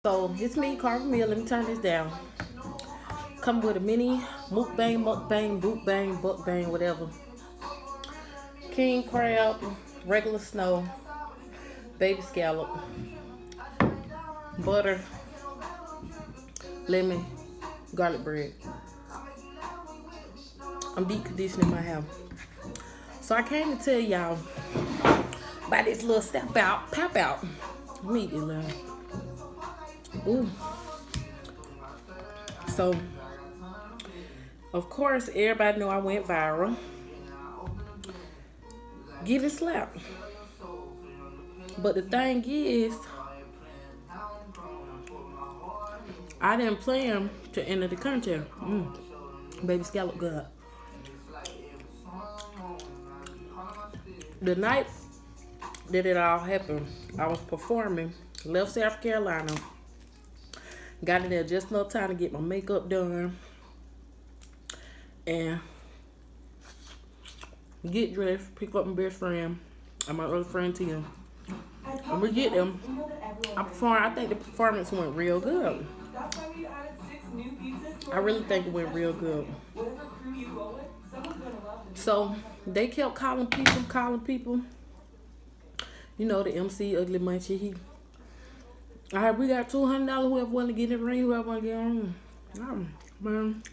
So it's me, Karmelmey8. Let me turn this down. Come with a mini mukbang, boot bang, buck bang, whatever. King crab, regular snow, baby scallop, butter, lemon, garlic bread. I'm deep conditioning my hair. So I came to tell y'all about this little pop out. Meat it, love. Ooh. So, of course, everybody know I went viral. Getting slapped. But the thing is, I didn't plan to enter the country. Baby scallop good. The night that it all happened, I was performing, left South Carolina. Got in there just enough time to get my makeup done and get dressed, pick up my best friend and my other friend Tim. And we get them. I think the performance went real good. I really think it went real good. So they kept calling people. You know the MC Ugly Munchie. Alright, we got $200. Whoever want to get in the ring, whoever want to get on. Man,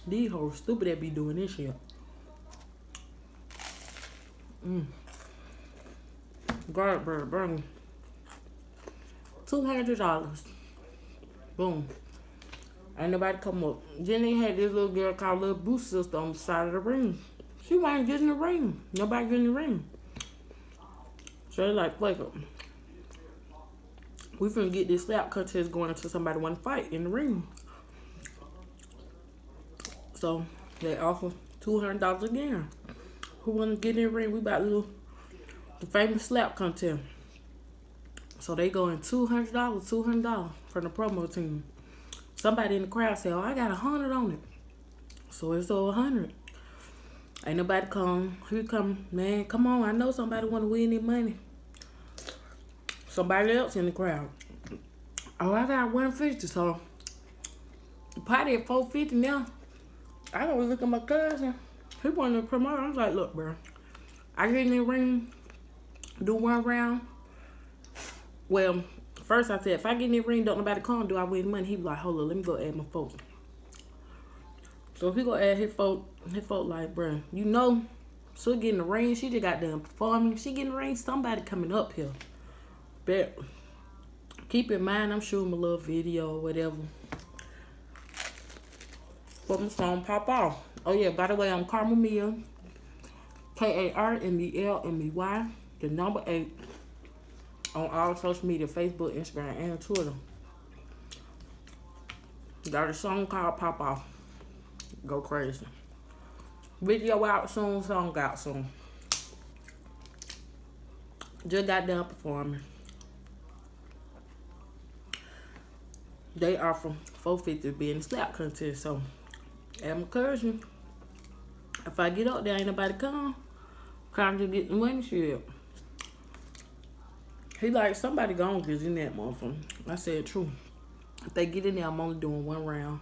these hoes stupid that be doing this shit. Garlic bread, burn. $200. Boom. Ain't nobody come up. Then they had this little girl called Little Boo Sister on the side of the ring. She wasn't getting the ring. Nobody getting the ring. So they like, fuck up. We finna get this slap contest going until somebody want to fight in the ring. So they offer $200 again. Who want to get in the ring? We about to do the famous slap contest. So they going $200 from the promo team. Somebody in the crowd said, "Oh, I got 100 on it." So it's over 100. Ain't nobody come. Here come, man. Come on, I know somebody want to win their money. Somebody else in the crowd. Oh, I got 150. So the party at 450 now. I go look at my cousin. He wanted to promote. I was like, look, bro. I get in the ring, do one round. Well, first I said, if I get in the ring, don't nobody come, do I win money? He was like, hold on, let me go add my folks. So if he go add his folk like, bro, you know, she'll get in the ring. She just got done performing. She get in the ring, somebody coming up here. But keep in mind, I'm shooting a little video or whatever. But my phone pop off. Oh yeah, by the way, I'm Karmelmey8. Karmelmey8. The number 8. On all social media, Facebook, Instagram, and Twitter. Got a song called Pop Off. Go crazy. Video out soon, song out soon. Just got done performing. They offer $450 to be in the slap contest. So, I'm encouraging. If I get up there, ain't nobody come. Come to get the money shit. He like, somebody gonna get in that motherfucker. I said, true. If they get in there, I'm only doing one round.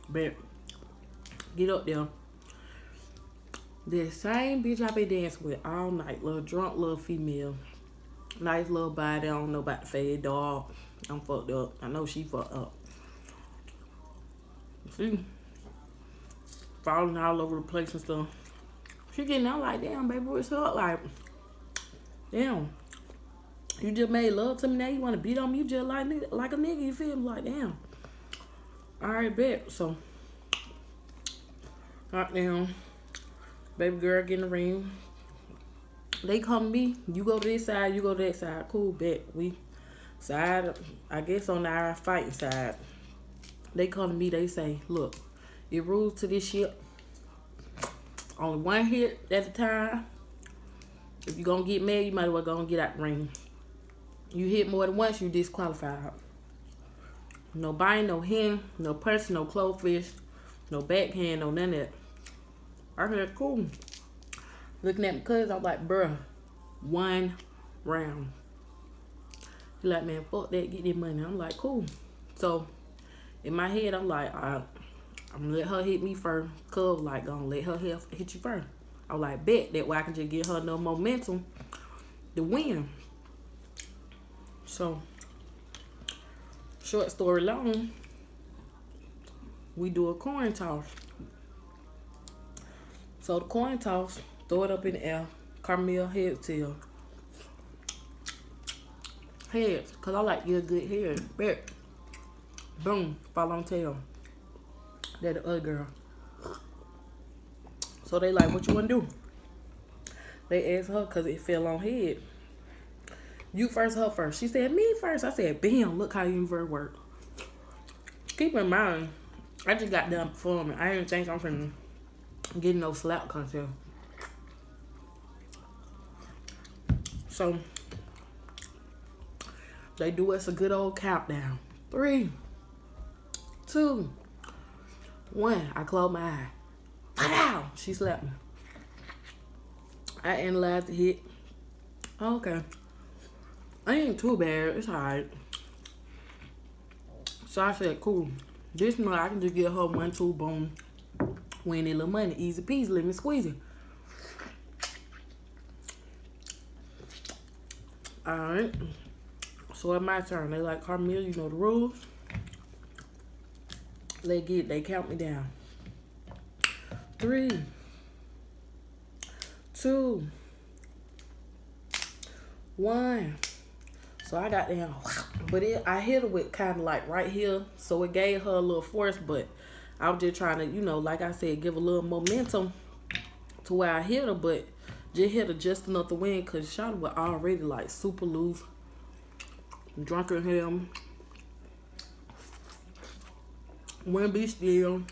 But, get up there. The same bitch I been dancing with all night. Little drunk, little female. Nice little body. I don't know about the fade dog. I'm fucked up. I know she fucked up. See? Falling all over the place and stuff. She getting out like, damn, baby, what's up? Like, damn. You just made love to me now. You want to beat on me? You just like a nigga. You feel me? Like, damn. Alright, bet. So, goddamn. Baby girl get in the ring. They come to me. You go to this side. You go to that side. Cool, bet. We side, I guess on our fighting side. They come to me. They say, look, it rules to this shit. Only one hit at a time. If you're going to get mad, you might as well go and get out the ring. You hit more than once, you disqualified. No biting, no hitting, no punching, no clove-fist, no backhand, no none of that. I said, cool. Looking at my cousin, I'm like, bruh, one round. He like, man, fuck that, get this money. I'm like, cool. So in my head, I'm like, all right, I'm gonna let her hit me first. Cuz like, gonna let her hit you first. I was like, bet that way I can just get her enough momentum to win. So, short story long, we do a coin toss. So the coin toss, throw it up in the air. Karmelmey head tail. Heads, cause I like to get a good head. Bet. Boom, fall on tail. That the other girl. So they like, what you wanna do? They asked her cause it fell on head. You first, her first. She said, me first. I said, bam, look how universe work. Keep in mind, I just got done performing. I didn't think I'm finna get no slap contest. So they do us a good old countdown. 3, 2, 1. I close my eye. Pow! She slapped me. I analyzed the hit. Okay. I ain't too bad. It's alright. So I said, cool. This month I can just get her 1, 2, boom. Win a little money. Easy peasy. Let me squeeze it. Alright. So it's my turn. They like, Karmelmey, you know the rules. They count me down. 3, 2, 1. So I got down, but I hit her with kind of like right here, so it gave her a little force, but I was just trying to, you know, like I said, give a little momentum to where I hit her, but just hit her just enough to win, because Shawty was already like super loose, drunk in him, wouldn't be still,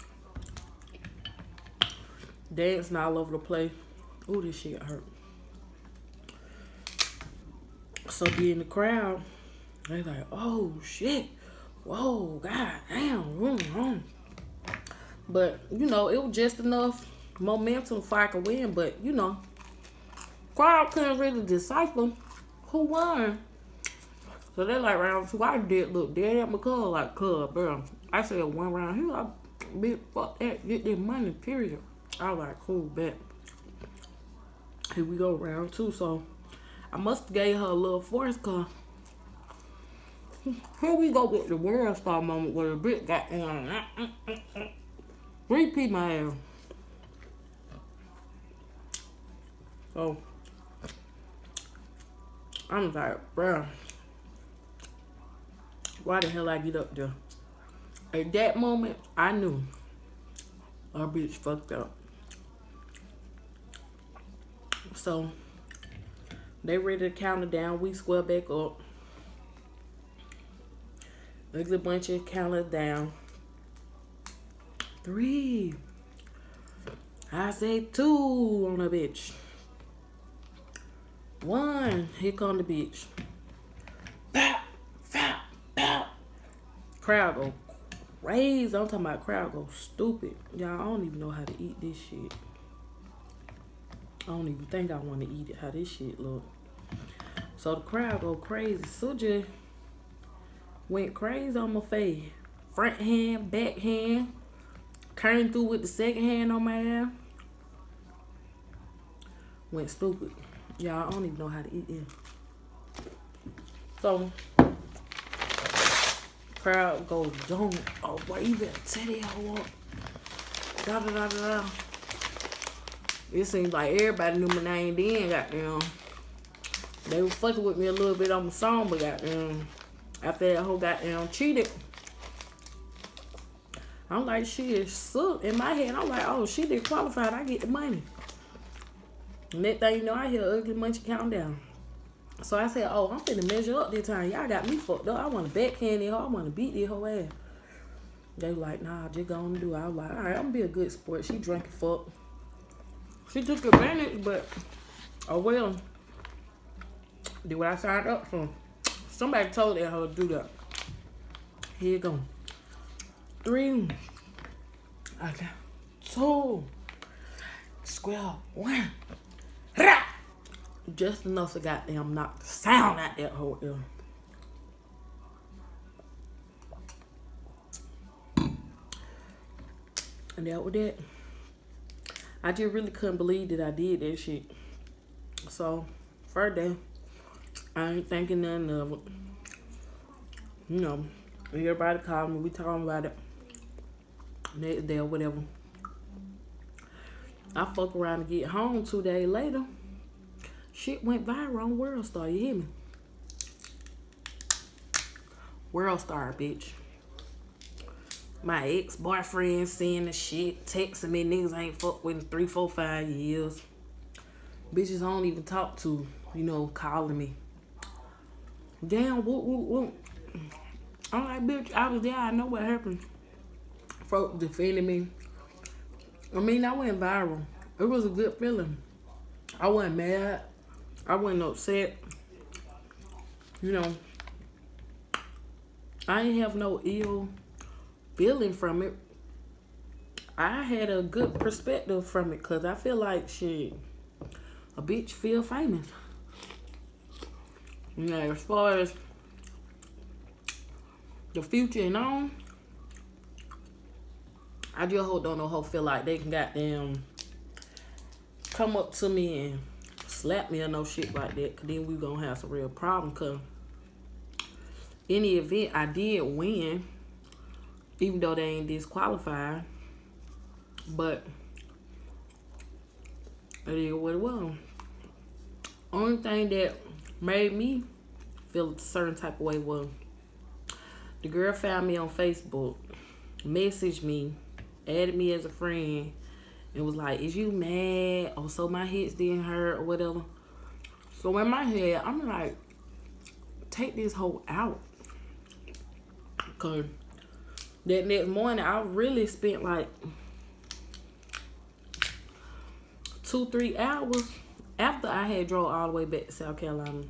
dancing all over the place. Ooh, this shit hurt. So be in the crowd, they like, oh shit, whoa, god damn, But you know, it was just enough momentum for I could win. But you know, crowd couldn't really decipher who won. So they like round 2. I did look dead at my cuz like, cuz, bro. I said 1 round here, I bitch, fuck that, get this money, period. I was like, cool, bet. Here we go, round 2. So I must have gave her a little force, cause here we go with the Worldstar moment where the bitch got down. Repeat my ass. So I'm like, bruh, why the hell I get up there? At that moment, I knew our bitch fucked up. So they ready to count it down. We square back up. Ugly bunch of count it down. 3. I say 2 on the bitch. 1. Here come the bitch. Pow, pow, pow. Crowd go crazy. I'm talking about crowd go stupid. Y'all, I don't even know how to eat this shit. I don't even think I want to eat it, how this shit look. So the crowd go crazy. Suja went crazy on my face. Front hand, back hand. Came through with the second hand on my ass. Went stupid. Y'all, I don't even know how to eat it. So, crowd goes, don't. Oh, boy, you better tell that hoe up. Da da da da da. It seems like everybody knew my name then, goddamn. They were fucking with me a little bit on my song, but goddamn, after that whole goddamn cheated, I'm like, shit, so in my head, I'm like, oh, she did qualified, I get the money. Next thing you know, I hear Ugly Munchie count down. So I said, oh, I'm finna measure up this time. Y'all got me fucked up. I want to backhand this hoe. I want to beat this whole ass. They were like, nah, just go on and do it. I was like, all right, I'm gonna be a good sport. She drank and fuck. She took advantage, but oh well. Did what I signed up for. Somebody told that hoe to do that. Here you go. 3. Okay. 2. Square 1. Just enough to goddamn knock the sound out that whole ear. And that was that. I just really couldn't believe that I did that shit. So, first day, I ain't thinking nothing of it. You know, everybody called me, we talking about it. Next day or whatever. I fuck around and get home 2 days later. Shit went viral on Worldstar, you hear me? Worldstar, bitch. My ex-boyfriend seeing the shit, texting me, niggas I ain't fucked with in 3, 4, 5 years. Bitches I don't even talk to, you know, calling me. Damn, whoop. I'm like, bitch, I was there, I know what happened. Folk defending me. I mean, I went viral. It was a good feeling. I wasn't mad. I wasn't upset. You know, I ain't have no ill feeling from it. I had a good perspective from it because I feel like shit, a bitch feel famous. You know, as far as the future and on, I just hope don't no hoe feel like they can goddamn come up to me and slap me or no shit like that, cause then we gonna have some real problem. Cause in the event I did win, even though they ain't disqualified, but it is what it was. Only thing that made me feel a certain type of way was the girl found me on Facebook, messaged me, added me as a friend, and was like, is you mad? Or so my hits didn't hurt or whatever. So in my head, I'm like, take this hoe out. Cause that next morning, I really spent like 2-3 hours after I had drove all the way back to South Carolina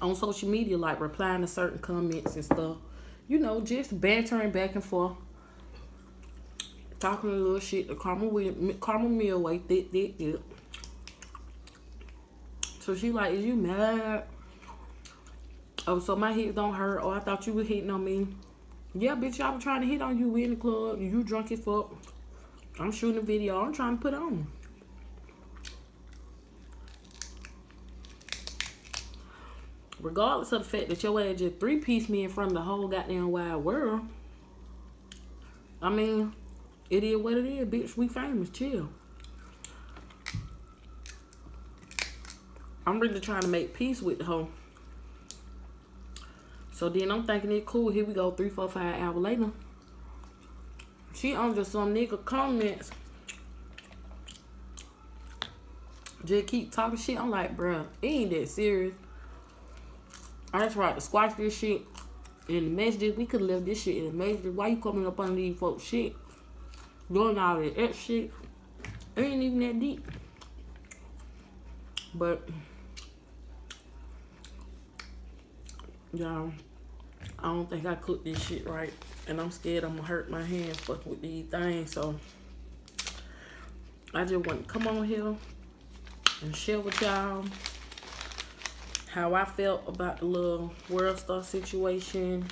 on social media, like replying to certain comments and stuff. You know, just bantering back and forth. Talking a little shit to Karmelmey8 thick. So she like, is you mad? Oh, so my hits don't hurt. Oh, I thought you were hitting on me. Yeah, bitch, I was trying to hit on you. We in the club. You drunk as fuck. I'm shooting a video. I'm trying to put on. Regardless of the fact that your ass just 3-piece me in front of the whole goddamn wide world. I mean, it is what it is, bitch. We famous. Chill. I'm really trying to make peace with the hoe. So then I'm thinking it cool. Here we go, 3, 4, 5 hours later. She under some nigga comments. Just keep talking shit. I'm like, bruh, it ain't that serious. I tried to squash this shit in the messages. We could have left this shit in the messages. Why you coming up on these folks shit? Doing all that X shit. It ain't even that deep. But y'all, I don't think I cooked this shit right. And I'm scared I'm gonna hurt my hands fucking with these things. So I just want to come on here and share with y'all how I felt about the little Worldstar situation.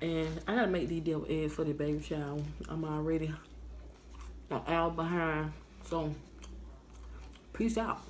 And I gotta make these devil eggs for the baby shower. I'm already an hour behind. So, peace out.